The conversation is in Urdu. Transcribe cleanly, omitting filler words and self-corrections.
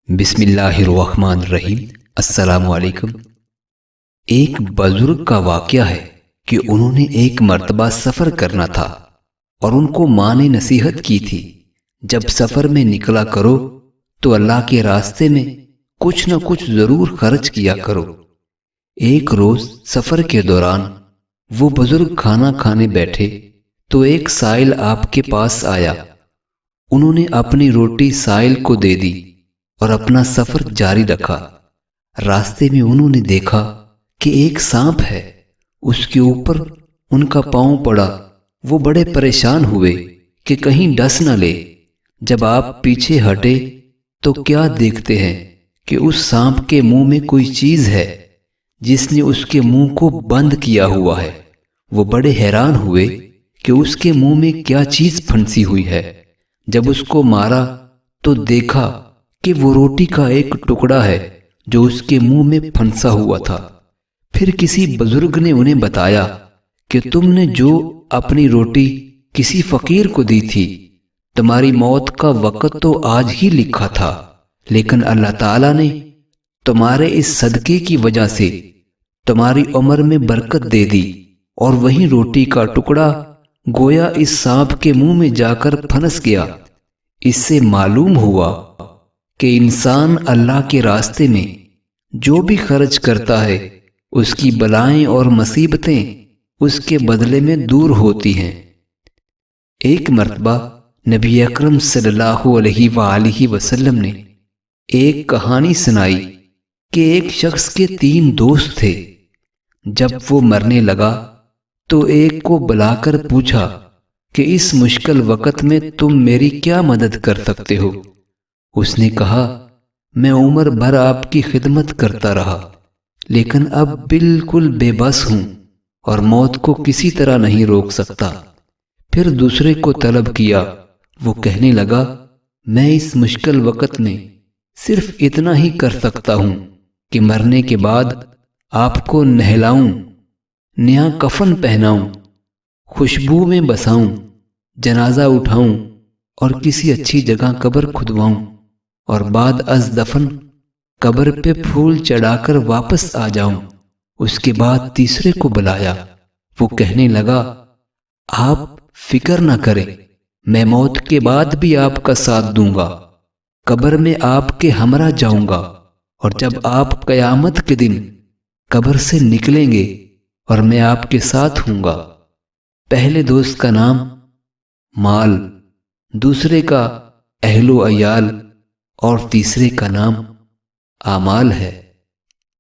بسم اللہ الرحمن الرحیم۔ السلام علیکم۔ ایک بزرگ کا واقعہ ہے کہ انہوں نے ایک مرتبہ سفر کرنا تھا اور ان کو ماں نے نصیحت کی تھی، جب سفر میں نکلا کرو تو اللہ کے راستے میں کچھ نہ کچھ ضرور خرچ کیا کرو۔ ایک روز سفر کے دوران وہ بزرگ کھانا کھانے بیٹھے تو ایک سائل آپ کے پاس آیا۔ انہوں نے اپنی روٹی سائل کو دے دی اور اپنا سفر جاری رکھا۔ راستے میں انہوں نے دیکھا کہ ایک سانپ ہے، اس کے اوپر ان کا پاؤں پڑا۔ وہ بڑے پریشان ہوئے کہ کہیں ڈس نہ لے۔ جب آپ پیچھے ہٹے تو کیا دیکھتے ہیں کہ اس سانپ کے منہ میں کوئی چیز ہے جس نے اس کے منہ کو بند کیا ہوا ہے۔ وہ بڑے حیران ہوئے کہ اس کے منہ میں کیا چیز پھنسی ہوئی ہے۔ جب اس کو مارا تو دیکھا کہ وہ روٹی کا ایک ٹکڑا ہے جو اس کے منہ میں پھنسا ہوا تھا۔ پھر کسی بزرگ نے انہیں بتایا کہ تم نے جو اپنی روٹی کسی فقیر کو دی تھی، تمہاری موت کا وقت تو آج ہی لکھا تھا، لیکن اللہ تعالیٰ نے تمہارے اس صدقے کی وجہ سے تمہاری عمر میں برکت دے دی، اور وہیں روٹی کا ٹکڑا گویا اس سانپ کے منہ میں جا کر پھنس گیا۔ اس سے معلوم ہوا کہ انسان اللہ کے راستے میں جو بھی خرچ کرتا ہے، اس کی بلائیں اور مصیبتیں اس کے بدلے میں دور ہوتی ہیں۔ ایک مرتبہ نبی اکرم صلی اللہ علیہ وآلہ وسلم نے ایک کہانی سنائی کہ ایک شخص کے 3 دوست تھے۔ جب وہ مرنے لگا تو ایک کو بلا کر پوچھا کہ اس مشکل وقت میں تم میری کیا مدد کر سکتے ہو؟ اس نے کہا، میں عمر بھر آپ کی خدمت کرتا رہا، لیکن اب بالکل بے بس ہوں اور موت کو کسی طرح نہیں روک سکتا۔ پھر دوسرے کو طلب کیا۔ وہ کہنے لگا، میں اس مشکل وقت میں صرف اتنا ہی کر سکتا ہوں کہ مرنے کے بعد آپ کو نہلاؤں، نیا کفن پہناؤں، خوشبو میں بساؤں، جنازہ اٹھاؤں اور کسی اچھی جگہ قبر کھدواؤں، اور بعد از دفن قبر پہ پھول چڑھا کر واپس آ جاؤں۔ اس کے بعد تیسرے کو بلایا۔ وہ کہنے لگا، آپ فکر نہ کریں، میں موت کے بعد بھی آپ کا ساتھ دوں گا، قبر میں آپ کے ہمراہ جاؤں گا، اور جب آپ قیامت کے دن قبر سے نکلیں گے اور میں آپ کے ساتھ ہوں گا۔ پہلے دوست کا نام مال، دوسرے کا اہل و عیال، اور تیسرے کا نام اعمال ہے۔